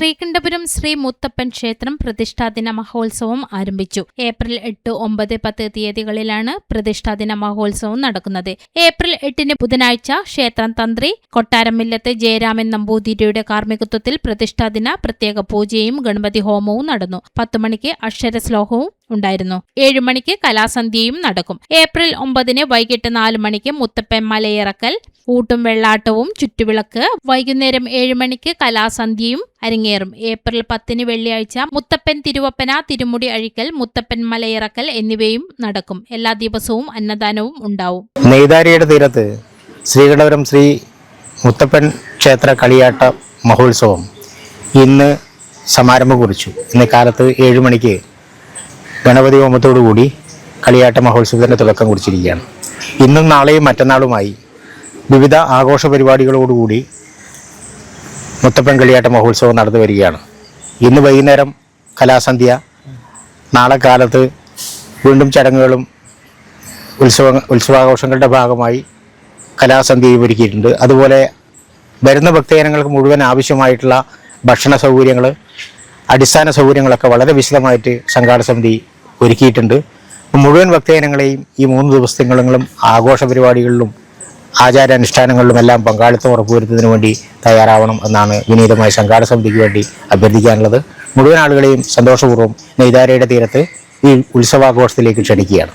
ശ്രീകണ്ഠപുരം ശ്രീ മുത്തപ്പൻ ക്ഷേത്രം പ്രതിഷ്ഠാദിന മഹോത്സവം ആരംഭിച്ചു. ഏപ്രിൽ 8, 9, 10 തീയതികളിലാണ് പ്രതിഷ്ഠാദിന മഹോത്സവം നടക്കുന്നത്. ഏപ്രിൽ 8 ബുധനാഴ്ച ക്ഷേത്രം തന്ത്രി കൊട്ടാരമില്ലത്ത് ജയരാമൻ നമ്പൂതിരിയുടെ കാർമ്മികത്വത്തിൽ പ്രതിഷ്ഠാദിന പ്രത്യേക പൂജയും ഗണപതി ഹോമവും നടന്നു. 10 മണിക്ക് അക്ഷരശ്ലോകവും ഉണ്ടായിരുന്നു. 7 മണിക്ക് കലാസന്ധ്യയും നടക്കും. ഏപ്രിൽ 9 വൈകിട്ട് 4 മണിക്ക് മുത്തപ്പൻ മലയിറക്കൽ, ഊട്ടും വെള്ളാട്ടവും ചുറ്റുവിളക്ക്. വൈകുന്നേരം 7 മണിക്ക് കലാസന്ധ്യയും അരങ്ങേറും. ഏപ്രിൽ 10 വെള്ളിയാഴ്ച മുത്തപ്പൻ തിരുവപ്പന, തിരുമുടി അഴിക്കൽ, മുത്തപ്പൻ മലയിറക്കൽ എന്നിവയും നടക്കും. എല്ലാ ദിവസവും അന്നദാനവും ഉണ്ടാവും. നെയ്താരിയുടെ തീരത്ത് ശ്രീകണ്ഠപുരം ശ്രീ മുത്തപ്പൻ ക്ഷേത്ര കളിയാട്ട മഹോത്സവം ഇന്ന് സമാരംഭം കുറിച്ചു. ഇന്ന് കാലത്ത് 7 മണിക്ക് ഗണപതി ഹോമത്തോടുകൂടി കളിയാട്ട മഹോത്സവത്തിന് തുടക്കം കുറിച്ചിരിക്കുകയാണ്. ഇന്നും നാളെയും മറ്റന്നാളുമായി വിവിധ ആഘോഷ പരിപാടികളോടുകൂടി മുത്തപ്പൻ കളിയാട്ട മഹോത്സവം നടന്നു വരികയാണ്. ഇന്ന് വൈകുന്നേരം കലാസന്ധ്യ, നാളെ കാലത്ത് വീണ്ടും ചടങ്ങുകളും ഉത്സവാഘോഷങ്ങളുടെ ഭാഗമായി കലാസന്ധ്യയും ഒരുക്കിയിട്ടുണ്ട്. അതുപോലെ വരുന്ന ഭക്തജനങ്ങൾക്ക് മുഴുവൻ ആവശ്യമായിട്ടുള്ള ഭക്ഷണ സൗകര്യങ്ങൾ, അടിസ്ഥാന സൗകര്യങ്ങളൊക്കെ വളരെ വിശദമായിട്ട് സംഘാടക സമിതി ഒരുക്കിയിട്ടുണ്ട്. മുഴുവൻ ഭക്തജനങ്ങളെയും ഈ 3 ദിവസങ്ങളിലും ആഘോഷ പരിപാടികളിലും ആചാരാനുഷ്ഠാനങ്ങളിലും എല്ലാം പങ്കാളിത്തം ഉറപ്പുവരുത്തുന്നതിന് വേണ്ടി തയ്യാറാവണം എന്നാണ് വിനീതമായി സംഘാടക സമിതിക്ക് വേണ്ടി അഭ്യർത്ഥിക്കാനുള്ളത്. മുഴുവൻ ആളുകളെയും സന്തോഷപൂർവ്വം നെയ്താരയുടെ തീരത്ത് ഈ ഉത്സവാഘോഷത്തിലേക്ക് ക്ഷണിക്കുകയാണ്.